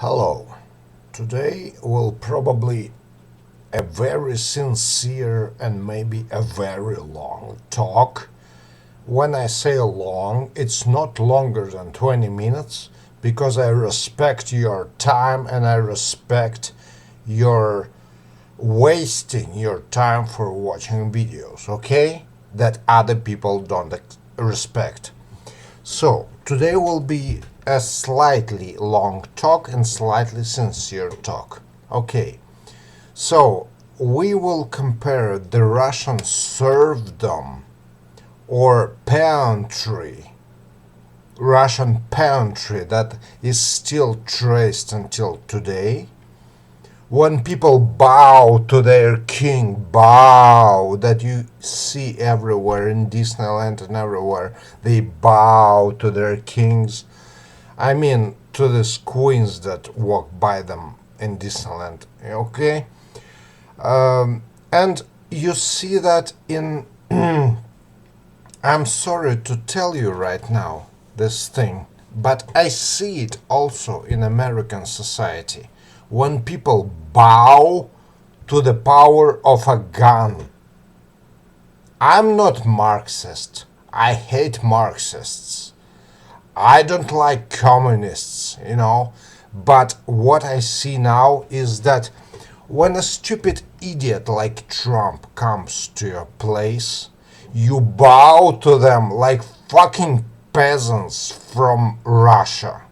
Hello. Today will probably a very sincere and maybe a very long talk. When I say long, it's not longer than 20 minutes because I respect your time and I respect your wasting your time for watching videos, okay? That other people don't respect. So, today will be a slightly long talk and slightly sincere talk. Okay, so we will compare the Russian serfdom or peonry, Russian peasantry that is still traced until today. When people bow to their king, bow, that you see everywhere in Disneyland and everywhere, they bow to their kings. I mean, to these queens that walk by them in Disneyland, okay? And you see that in. I'm sorry to tell you right now this thing, but I see it also in American society. When people bow to the power of a gun. I'm not Marxist. I hate Marxists. I don't like communists, but what I see now is that when a stupid idiot like Trump comes to your place, you bow to them like fucking peasants from Russia.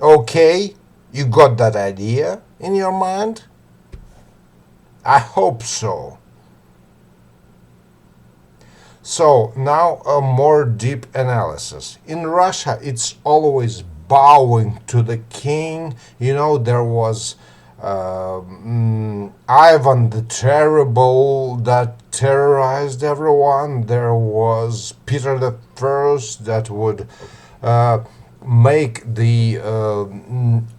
Okay? You got that idea in your mind? I hope so. So now a more deep analysis. In Russia, it's always bowing to the king. There was Ivan the Terrible that terrorized everyone. There was Peter the First that would make the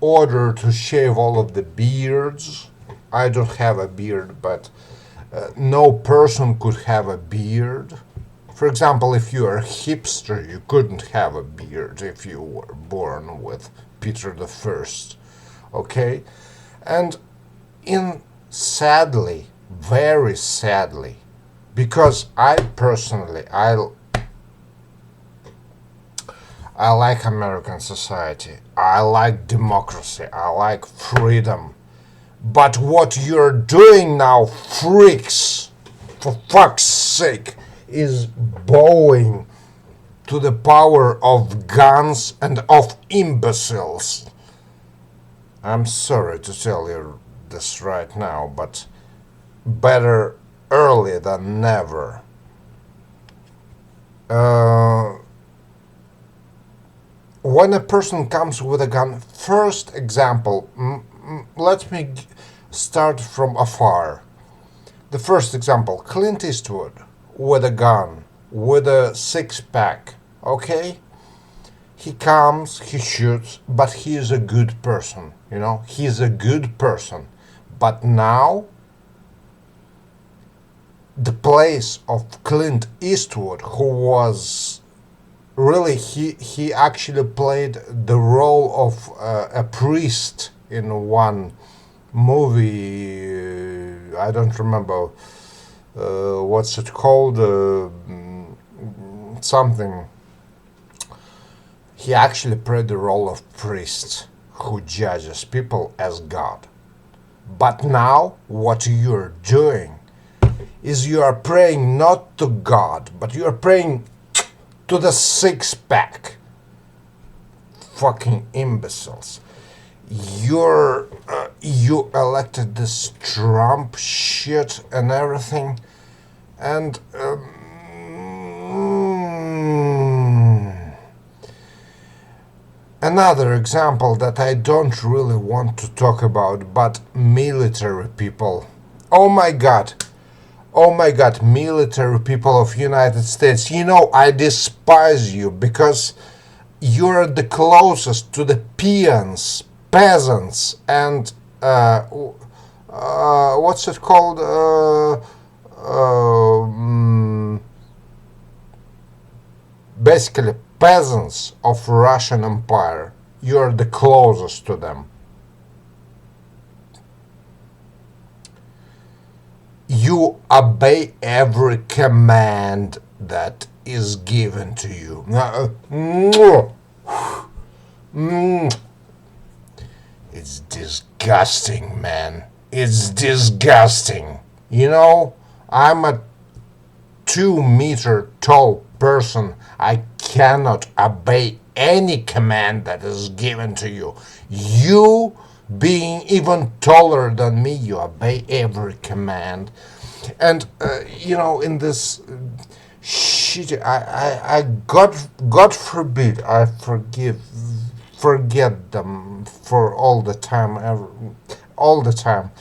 order to shave all of the beards. I don't have a beard, but no person could have a beard. For example, if you are a hipster, you couldn't have a beard if you were born with Peter the First. Okay? And sadly, very sadly, because I personally, I like American society. I like democracy. I like freedom. But what you're doing now, freaks, for fuck's sake, is bowing to the power of guns and of imbeciles. I'm sorry to tell you this right now, but better early than never. When a person comes with a gun, first example, let me start from afar. The first example, Clint Eastwood with a gun, with a six-pack, okay? He comes, he shoots, but he is a good person, He's a good person. But now, the place of Clint Eastwood, who was really, he actually played the role of a priest in one movie. I don't remember what's it called, something. He actually played the role of priest who judges people as God. But now what you're doing is you are praying not to God, but you are praying to the six-pack. Fucking imbeciles. You elected this Trump shit and everything, and another example that I don't really want to talk about, but military people. Oh my god, military people of United States, I despise you because you're the closest to the peasants, and what's it called? Basically, peasants of Russian Empire. You're the closest to them. You obey every command that is given to you. It's disgusting, man. It's disgusting. You know, I'm a 2-meter tall person. I cannot obey any command that is given to you. You, being even taller than me, you obey every command. And you know, in this shit, God forbid, I forget them for all the time, all the time.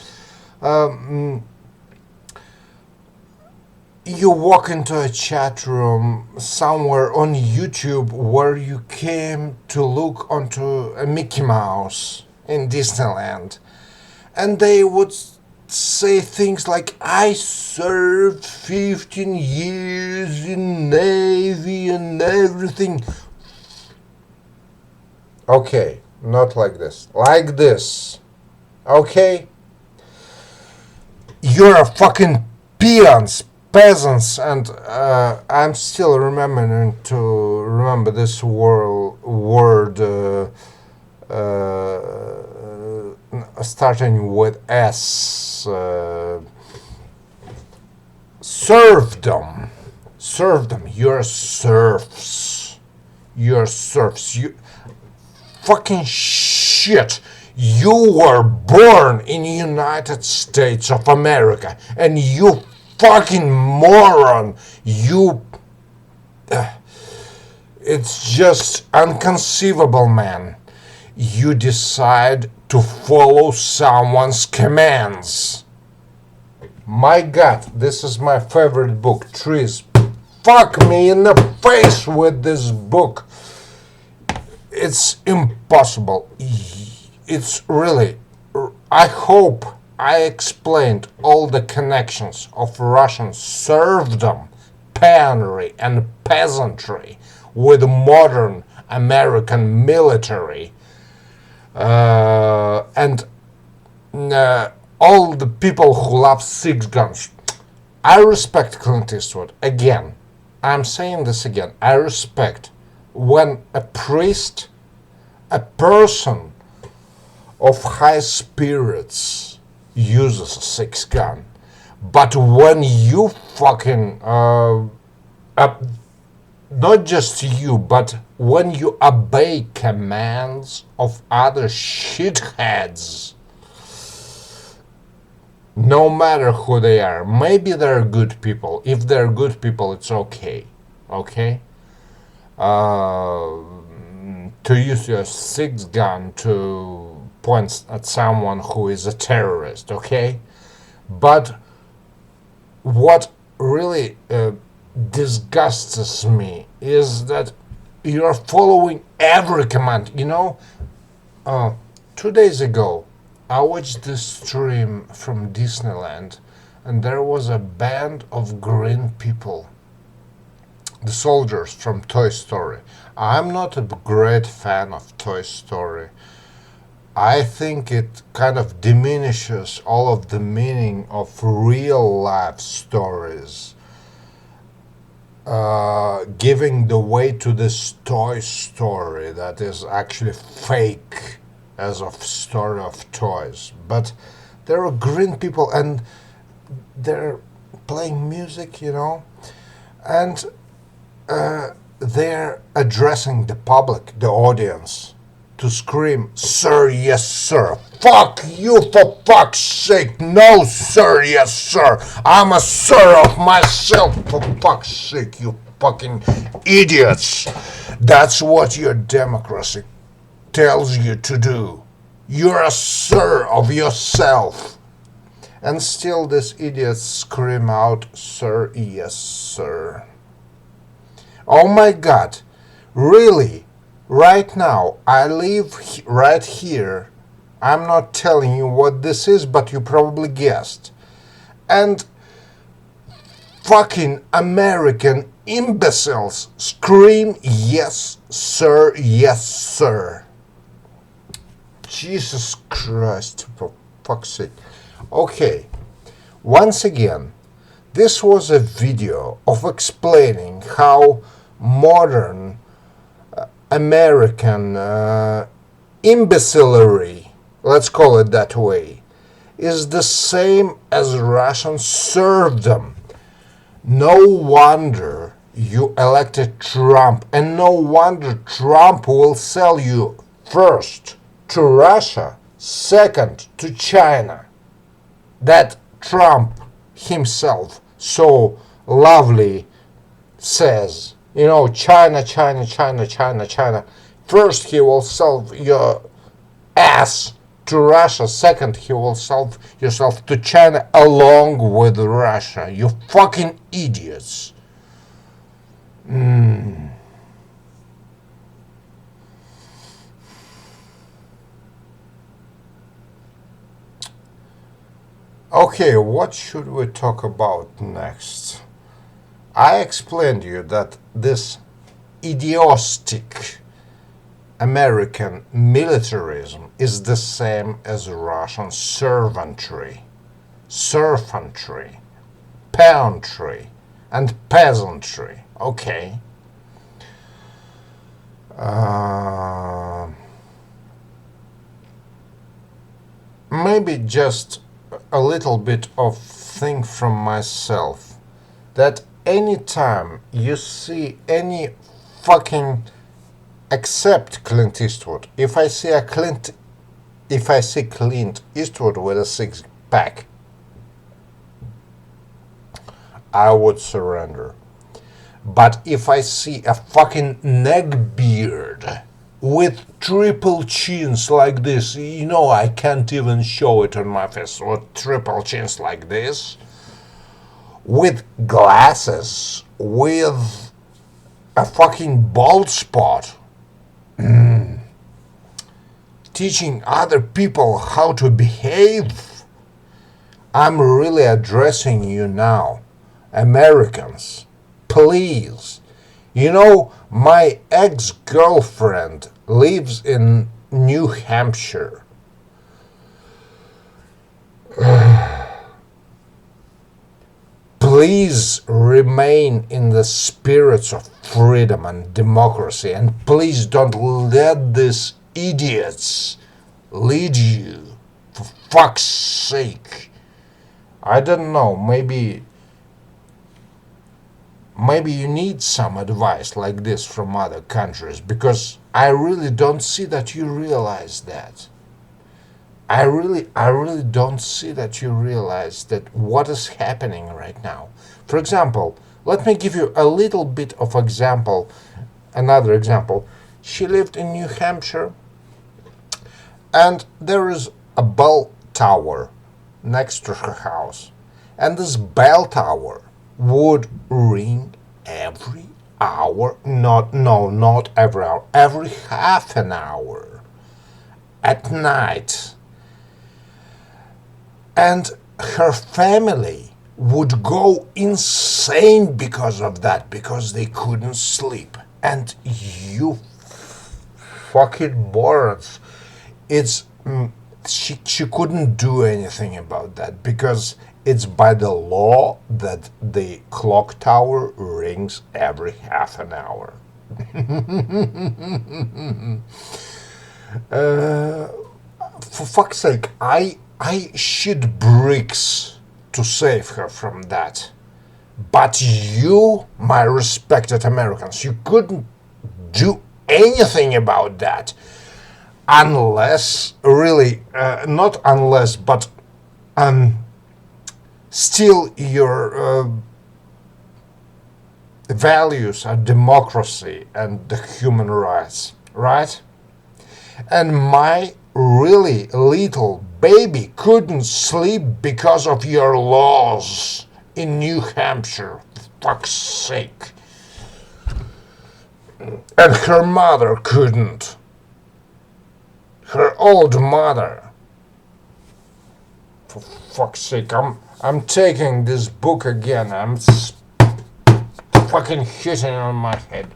You walk into a chat room somewhere on YouTube where you came to look onto a Mickey Mouse in Disneyland, and they would say things like, I served 15 years in Navy and everything. Okay, not like this. Like this. Okay? You're a fucking peasants, and I'm still remembering to remember this word starting with S. Serfdom. Serfdom. You're serfs. You're serfs. You fucking shit. You were born in the United States of America, and you fucking moron. You. It's just inconceivable, man. You decide to follow someone's commands. My God, this is my favorite book. Trees, fuck me in the face with this book. It's impossible. It's really. I hope I explained all the connections of Russian serfdom, peonry, and peasantry with modern American military. And all the people who love six guns. I respect Clint Eastwood. Again, I'm saying this again. I respect when a priest, a person of high spirits, uses a six gun. But when you fucking, not just you, but when you obey commands of other shitheads, no matter who they are, maybe they're good people. If they're good people, it's okay. Okay? To use your six gun to point at someone who is a terrorist, okay? But what really disgusts me is that you're following every command. You know, 2 days ago, I watched this stream from Disneyland, and there was a band of green people, the soldiers from Toy Story. I'm not a great fan of Toy Story. I think it kind of diminishes all of the meaning of real life stories, giving the way to this Toy Story that is actually fake as of story of toys. But there are green people and they're playing music, you know, and they're addressing the public, the audience, to scream, "Sir, yes, sir. Fuck you, for fuck's sake. No, sir, yes, sir. I'm a sir of myself, for fuck's sake, you fucking idiots." That's what your democracy tells you to do. You're a sir of yourself. And still these idiots scream out, "Sir, yes, sir." Oh my God, really? Right now, I live right here. I'm not telling you what this is, but you probably guessed. And fucking American imbeciles scream, "Yes, sir, yes, sir." Jesus Christ, for fuck's sake. Okay, once again, this was a video of explaining how modern American imbecilery, let's call it that way, is the same as Russian serfdom. No wonder you elected Trump, and no wonder Trump will sell you first to Russia, second to China. That Trump himself so lovely says, you know, China, China, China, China, China. First he will sell your ass to Russia, second he will sell yourself to China along with Russia. You fucking idiots. Okay, what should we talk about next? I explained to you that this idiotic American militarism is the same as Russian serfdom, peonry, and peasantry. Okay. Maybe just a little bit of thing from myself, that anytime you see any fucking, except Clint Eastwood, if I see Clint Eastwood with a six-pack, I would surrender. But if I see a fucking neckbeard with triple chins like this, you know, I can't even show it on my face, with triple chins like this, with glasses, with a fucking bald spot, teaching other people how to behave. I'm really addressing you now, Americans. Please. You know, my ex-girlfriend lives in New Hampshire. Please remain in the spirits of freedom and democracy, and please don't let these idiots lead you, for fuck's sake. I don't know, maybe you need some advice like this from other countries, because I really don't see that you realize that. I really don't see that you realize that what is happening right now. For example, let me give you a little bit of example, another example. She lived in New Hampshire, and there is a bell tower next to her house, and this bell tower would ring every hour, not every hour, every half an hour at night. And her family would go insane because of that, because they couldn't sleep. And you fucking morons, she couldn't do anything about that, because it's by the law that the clock tower rings every half an hour. For fuck's sake, I shit bricks to save her from that. But you, my respected Americans, you couldn't do anything about that. Unless, really, not unless, but still your values are democracy and the human rights, right? And my really little baby couldn't sleep because of your laws in New Hampshire, for fuck's sake. And her mother couldn't. Her old mother. For fuck's sake, I'm taking this book again. I'm fucking hitting on my head.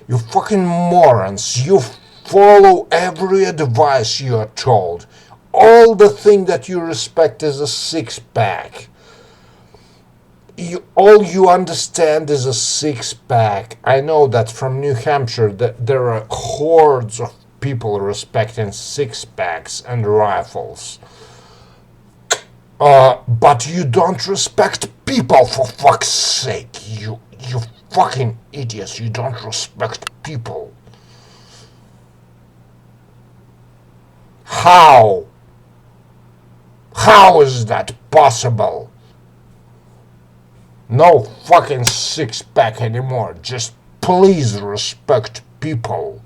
You fucking morons. You follow every advice you are told. All the thing that you respect is a six-pack. All you understand is a six-pack. I know that from New Hampshire that there are hordes of people respecting six-packs and rifles. But you don't respect people, for fuck's sake. You fucking idiots. You don't respect people. How? How is that possible? No fucking six-pack anymore. Just please respect people.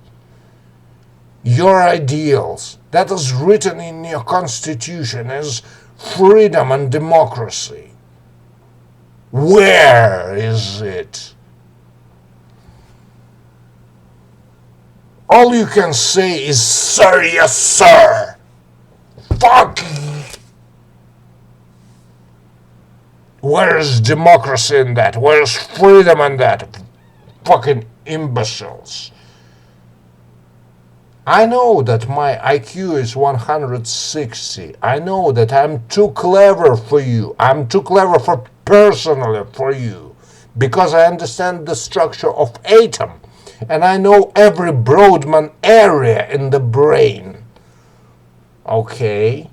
Your ideals, that is written in your constitution as freedom and democracy. Where is it? All you can say is, sir, yes, sir. Fuck. Where is democracy in that? Where is freedom in that? Fucking imbeciles. I know that my IQ is 160. I know that I'm too clever for you. I'm too clever for personally for you. Because I understand the structure of atom. And I know every Brodmann area in the brain. Okay?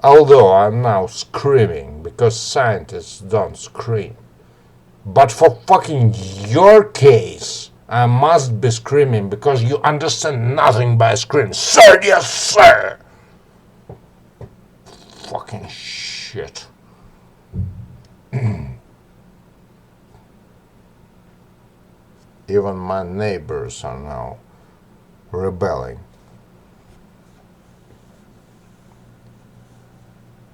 Although I'm now screaming, because scientists don't scream. But for fucking your case, I must be screaming because you understand nothing by screaming. Sir, yes, sir! Fucking shit. Even my neighbors are now rebelling.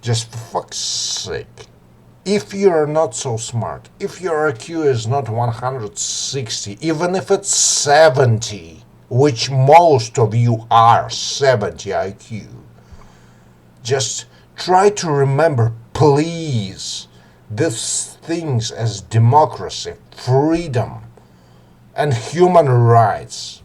Just for fuck's sake. If you're not so smart, if your IQ is not 160, even if it's 70, which most of you are 70 IQ, just try to remember, please, these things as democracy, freedom, and human rights.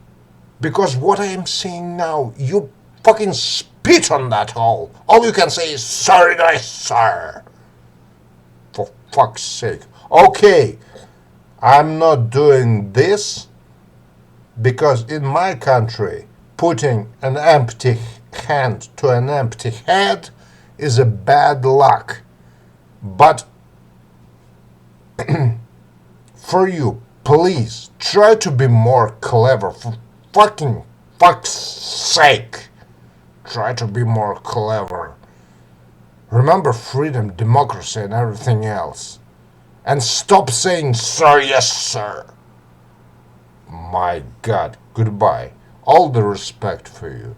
Because what I am saying now, you fucking spit on that hole. All you can say is, sorry guys, sir. For fuck's sake. Okay, I'm not doing this because in my country, putting an empty hand to an empty head is a bad luck. But for you, please try to be more clever. For fucking fuck's sake. Try to be more clever. Remember freedom, democracy, and everything else. And stop saying, sir, yes, sir. My God, goodbye. All the respect for you.